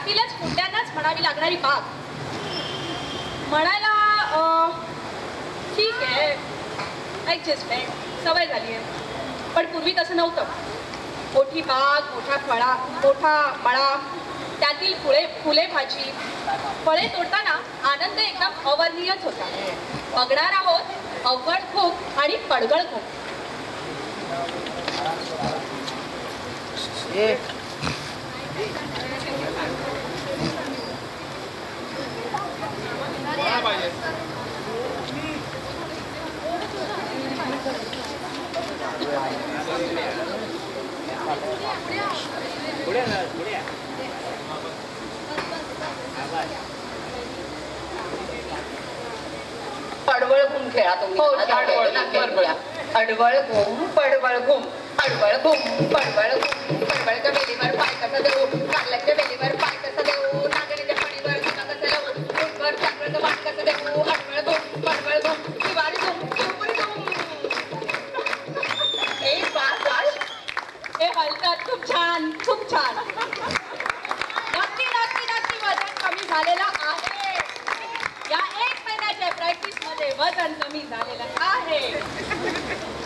त्यातीलच कुठ्यांनाच म्हणावी लागणारी बाग. म्हणायला ठीक आहे, ॲडजस्टमेंट, सवय झाली आहे. पण पूर्वी तसं नव्हतं. मोठी बाग, मोठा मळा, त्यातील फुले भाजी, फळे तोडताना आनंद एकदम अवर्णनीयच होता. बघणार आहोत अवघड खूप आणि पडगळ खूप. पडवळ घुम खेळा तुम्ही. अडवळ घुम पडवळ घुम, अडवळ घुम पडवळ घुम. पडवळच्या वेलीवर पाय कसं देऊ, कारल्याच्या वेलीवर पाय कसं देऊ, नागणीच्या फणीवर तुला कसं देऊ, उठवर चाकरचं पाय कसं देऊ. अडवळ घुम पडवळ घुम, शिवारी घुम शिवपुरी घुम. हे बास हे हलतात. खूप छान, खूप छान. नक्की नक्की नक्की वजन कमी झालेलं आहे. या 1 महिन्याच्या प्रॅक्टिस मध्ये वजन कमी झालेलं आहे.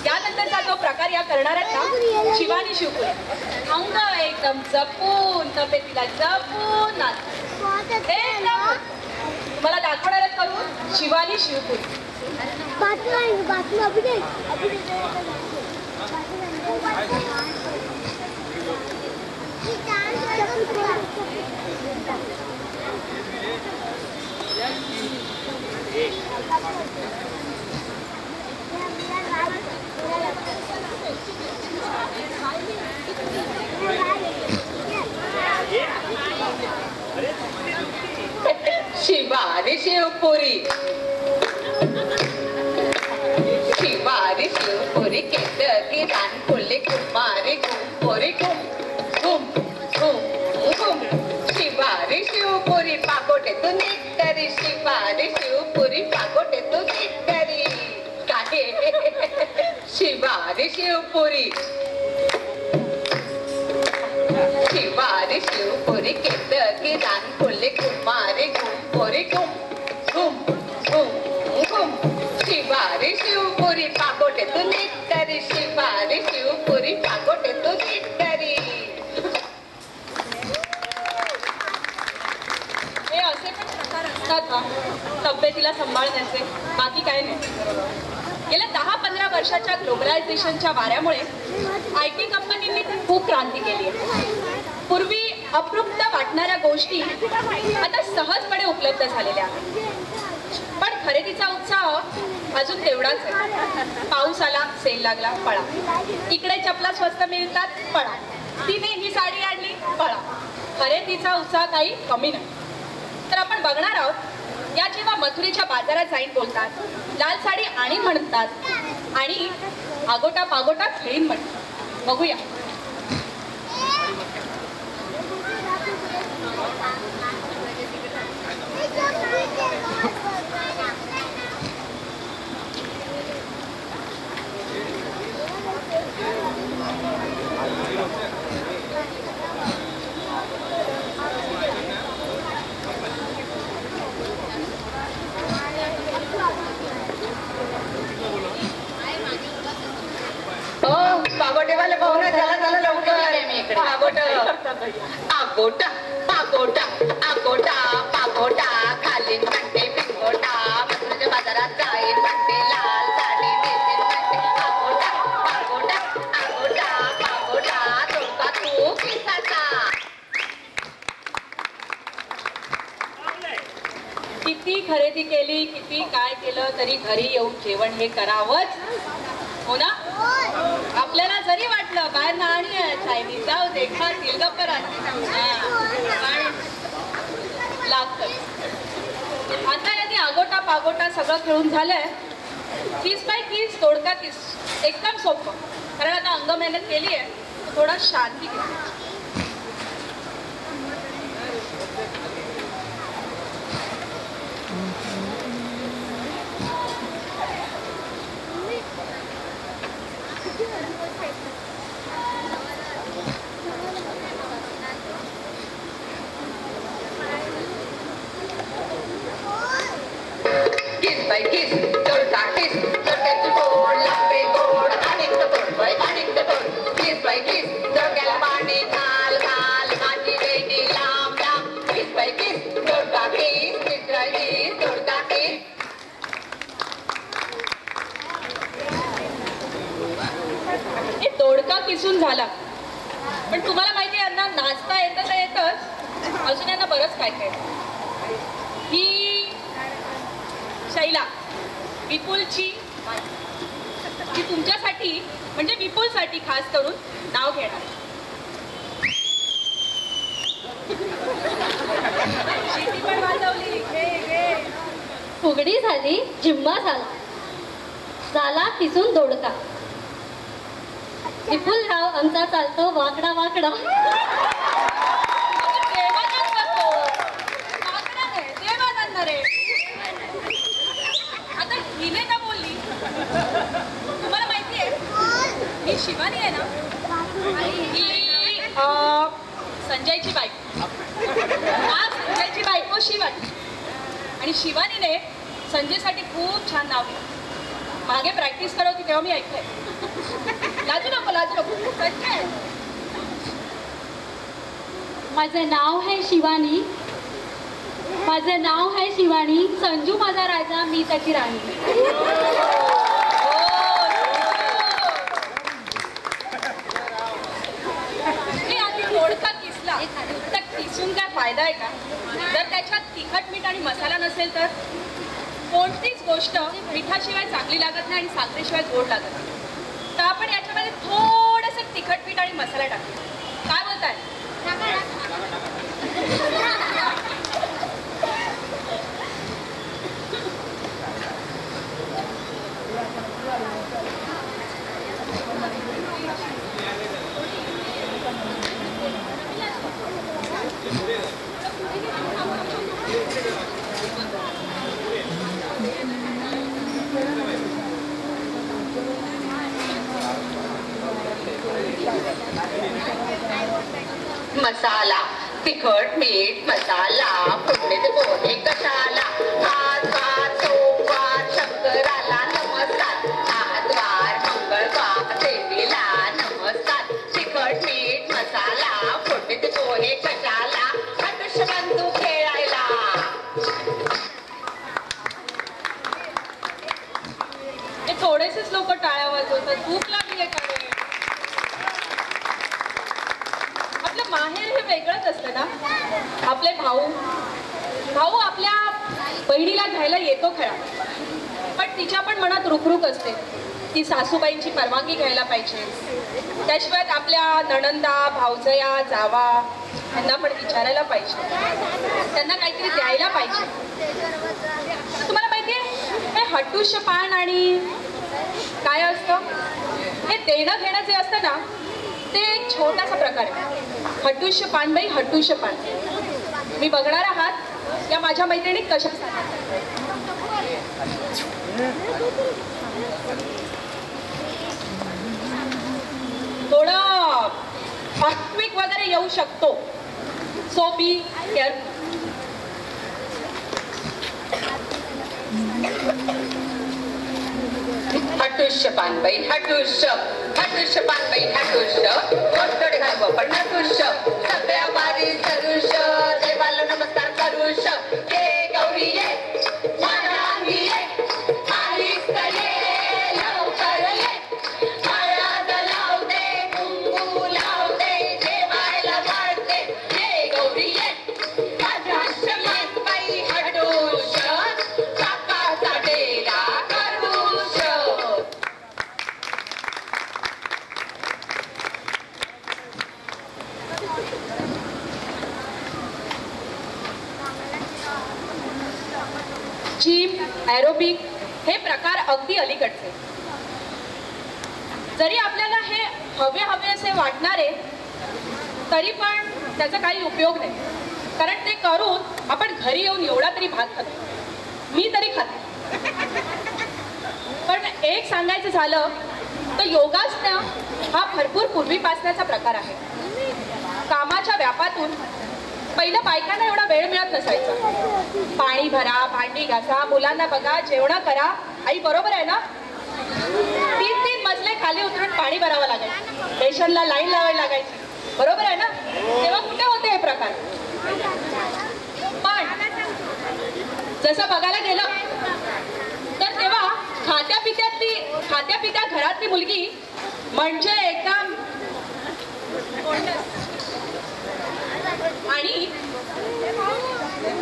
यानंतरचा जो प्रकार या करणार आहेत ना, शिवानी शिवपुरी. अंग एकदम जपून, तब्येतीला जपून नाचतात. तुम्हाला दाखवणार आहेत करून शिवानी शिवपुरी. शिवारी शिवपुरी, शिवारी शिवपुरी, केतकी रान फुले कुमारी घुमपुरी घुम घुम घुम घुम. शिवारी शिवपुरी पागोटे तू निकरी, शिवारी शिवपुरी पागोटे तू निकरी. काय शिवारी शिवपुरी, शिवारी शिवपुरी, केतकी रान फुले कुमारी घुमपुरी घुम घुम घुम घुम. शिवारी शिवपुरी पागोटे तू निकरी, शिवारी शिवपुरी पागोटे तू निकरी. हे असे पण प्रकार असतात ना तब्येतीला सांभाळण्याचे, बाकी काय नाही. गेल्या 10-15 वर्षाच्या ग्लोबलायझेशनच्या वाऱ्यामुळे IT कंपनींनी खूप क्रांती केली आहे. पूर्वी अप्रुप्त वाटणाऱ्या गोष्टी आता सहजपणे उपलब्ध झालेल्या आहेत. पण खरेदीचा उत्साह अजून तेवढाच आहे. पाऊस आला, सेल लागला, पळा. इकडे चपला स्वस्त मिळतात, पळा. तिने ही साडी आणली, पळा. खरेदीचा उत्साह काही कमी नाही. तर आपण बघणार आहोत या जेव्हा मथुरेच्या बाजारात जाईन बोलतात, लाल साडी आणि म्हणतात आणि आगोटा पागोटा खेळीन म्हणतात. बघूया. पागोटेवाले पाहुणे, चला चला लवकर. पागोटा आगोटा पागोटा आगोटा पागोटा, खालीन म्हणते पिंगोटा, मथुरेच्या बाजारात जाईन म्हणते, लाल साडी नेसीन म्हणते. आगोटा पागोटा आगोटा पागोटा, तुका तू पिसाचा. किती खरेदी केली, किती काय केलं तरी घरी येऊन जेवण हे करावंच, हो ना. आपल्याला जरी वाटलं बाहेर नाणी आहे, चायनीज जाऊ दे, खातील गप्प राहतील, लागत. आता याने आगोटा पागोटा सगळं खेळून झालंय. 30 बाय 30 तोडका 30 एकदम सोपं. कारण आता अंग मेहनत केली आहे, थोडा शांती घेतली. बाई किस दोडका किस दोडक्याची तोड लागते गोड अनेक तोड बाई अनेक तोड किस बाई किस दोडक्याला पाणी घाल घाल माझी वेणी लांब लांब किस बाई किस दोडका किस किस दोडका किस. हे दोडका किसून झाला, पण तुम्हाला माहिती आहे यांना नाचता येतं तर येतच, अजून यांना बरंच काय काय. ही शैला विपुलची ती तुमच्यासाठी म्हणजे विपुलसाठी खास करून नाव घेणार. शिटी पण वाजवली. फुगडी झाली, जिम्मा झाला, झाला किसून दोडका. विपुल राव आमचा चालतो वाकडा वाकडा. देवानंद करतो. मागणं नाही, देवानंद रे. आता हिने ना बोलली, तुम्हाला माहिती आहे ही शिवानी आहे ना, ही संजयची बायको. हा संजयची बायको शिवानी. आणि शिवानीने संजयसाठी खूप छान नाव दिलं. मागे प्रॅक्टिस करत होती तेव्हा मी ऐकलंय. लाजू नको लाजू नको, सच्च आहे. माझं नाव आहे शिवानी, माझं नाव आहे शिवानी. संजू माझा राजा, मी त्याची राणी. मी आधी दोडका किसला तर किसून काय फायदा आहे का? जर त्याच्यात तिखट मीठ आणि मसाला नसेल तर कोणतीच गोष्ट मिठाशिवाय चांगली लागत नाही आणि साखरेशिवाय गोड लागत नाही. तर आपण याच्यामध्ये थोडंसं तिखट मीठ आणि मसाला टाकू. काय बोलताय? मसाला तिखट मीठ मसाला फोडणीचे पोहे कशाला हात वार सोमवार शंकराला नमस्कार हात वार मंगळवार देवीला नमस्कार तिखट मीठ मसाला फोडणीचे पोहे कशाला आयुष्य बंधू खेळायला. हे थोडेसेच लोक टाळ्या वाजवतात. भूक लागली आहे का रे? आपलं माहेर हे वेगळंच असतं ना. आपले भाऊ आपल्या बहिणीला घ्यायला येतो खरा, पण तिच्या पण मनात रुखरुख असते. ती सासूबाईंची परवानगी घ्यायला पाहिजे. त्याशिवाय आपल्या नणंदा भावजया जावा यांना पण विचारायला पाहिजे, त्यांना काहीतरी द्यायला पाहिजे. तुम्हाला माहिती आहे हे हटुष्य पान आणि काय असतं, हे देणं घेणं जे असतं ना ते एक छोटासा प्रकार आहे. हटुष्य पान बाई हटुष्य पान. मी बघणार आहात या माझ्या मैत्रिणी कशा थोडं सात्विक वगैरे येऊ शकतो. So be careful. हटुष्य पानबाई हटुष्य हटुष्य पानबाई हटुष्य कोणतडे घालू आपण हटुष्य सगळ्या वारी सरुष्य देवाला नमस्कार करुष्य हे गौरी ये मानवी ये आलीस का ये लवकर ये हळद लावते कुंकू लावते देवाला वाढते हे गौरी ये हटुष्य पानबाई हटुष्य काकाचा डेरा करुष्य. जिम ॲरोबिक हे प्रकार अगदी अलीकडचे. जरी आपल्याला हे हवे असे वाटणारे तरी पण त्याचा काही उपयोग नाही, कारण ते करून आपण घरी येऊन एवढा तरी भात खातो. मी तरी खाते. पण एक सांगायचं झालं तर योगासनं हा भरपूर पूर्वीपासनाचा प्रकार आहे. कामाच्या व्यापातून पहिलं बायकांना एवढा वेळ मिळत नसायचा. पाणी भरा, भांडी घासा, मुलांना बघा, जेवण करा. आई बरोबर आहे ना? 3-3 मजले खाली उतरून पाणी भरावं लागायचं, स्टेशनला लाईन लावायला लागायची. बरोबर आहे ना? तेव्हा कुठे होते हे प्रकार? पण जसं बघायला गेलं तर तेव्हा खात्या पित्या घरातली मुलगी म्हणजे एकदम आणि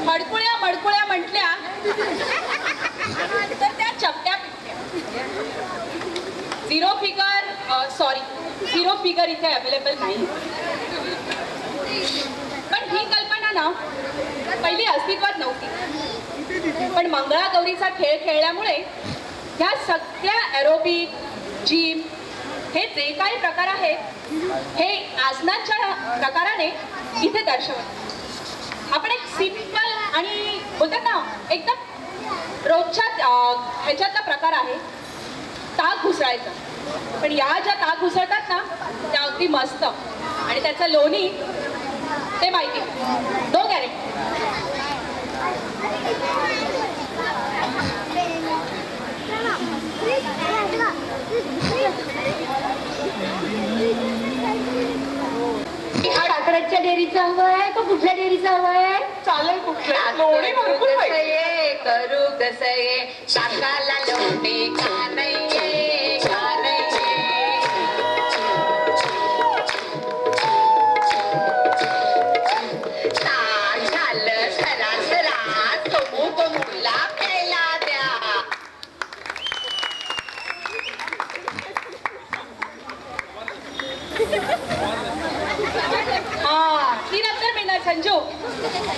मडकुळ्या म्हटल्या तर त्या चपट्या पिटल्या. झिरो फिगर इथे अवेलेबल नाही. पण ही कल्पना ना पहिली अस्तित्वात नव्हती. पण मंगळागौरीचा खेळ खेळल्यामुळे ह्या सगळ्या एरोबिक, जिम हे जे काही प्रकार आहेत हे आसनांच्या प्रकाराने इथे दर्शवत. आपण एक सिंपल आणि बोलतात ना एकदम रोजच्या ह्याच्यातला प्रकार आहे ताक घुसळायचा. पण या ज्या ताक घुसळतात ना त्या अगदी मस्त आणि त्याचं लोणी ते माहिती. No guarantee. साखरेच्या डेअरीचा हवं आहे का कुठल्या डेअरीचा हवं आहे? चालेल कुठल्या लोणी भरपूर पाहिजे. करू कसये शाकाला लोणी का नाहीये का नाहीये. ताक झालं सरा सोमू कोमूला प्यायला द्या. हा ती नंतर मिळणार संजू.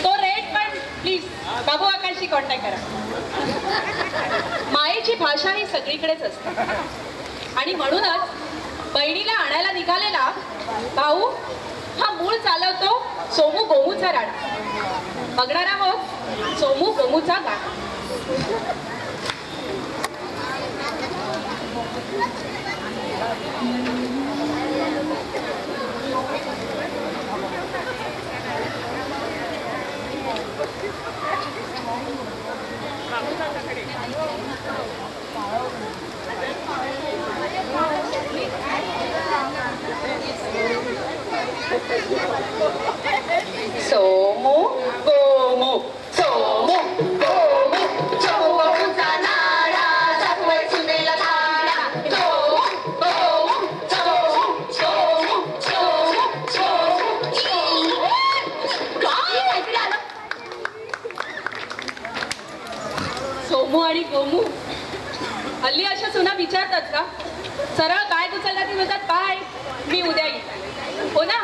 तो रेट पण प्लीज बाबू आकाशी कॉन्टॅक्ट करा. मायेची भाषा ही सगळीकडेच असते आणि म्हणूनच बहिणीला आणायला निघालेला भाऊ हा मूळ चालवतो सोमू गोमूचा राडा. बघणार आहोत सोमू गोमूचा गाडा. सोमू गोमू सोमू गोमू गोमूचा नाडा दाखवाय सुनेला धाडा. सोमू गोमू सोमू सोमू सोमू सोमू. काय ऐकलं आलं? सोमू आणि गोमू हल्ली अशा सुना विचारतात का? सरळ काय गुचलला ती म्हणतात बाय मी उद्या येईल. हो ना?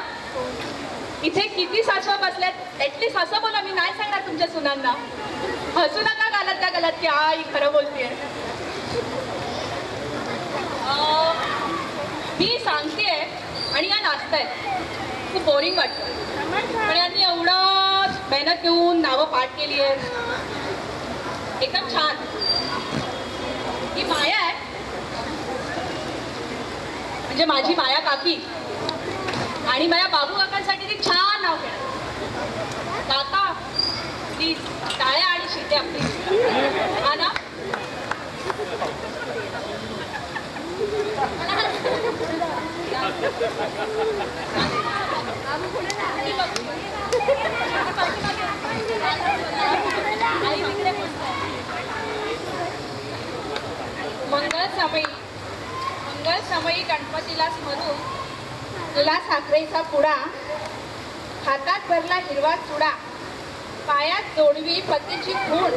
इथे किती सासवा बसल्यात ऍटलीस्ट असं बोला. मी नाही सांगणार तुमच्या सुनांना. हसू नका गालात त्या गालात की आई खरं बोलतेय. मी सांगतेय आणि या नाचतायत. खूप बोरिंग वाटतं पण यांनी एवढं मेहनत घेऊन नावं पाठ केली आहे. एकदम छान. ही माया आहे म्हणजे माझी माया काकी आणि माझ्या बाबू काकांसाठी ती छान नाव केलं. काका प्लीज टाळ्या आणि शिट्या आपली. हा ना? मंगल समयी गणपतीला स्मरून तुला साखरेचा पुडा, हातात भरला हिरवा चुडा, पायात जोडवी पतीची खूण.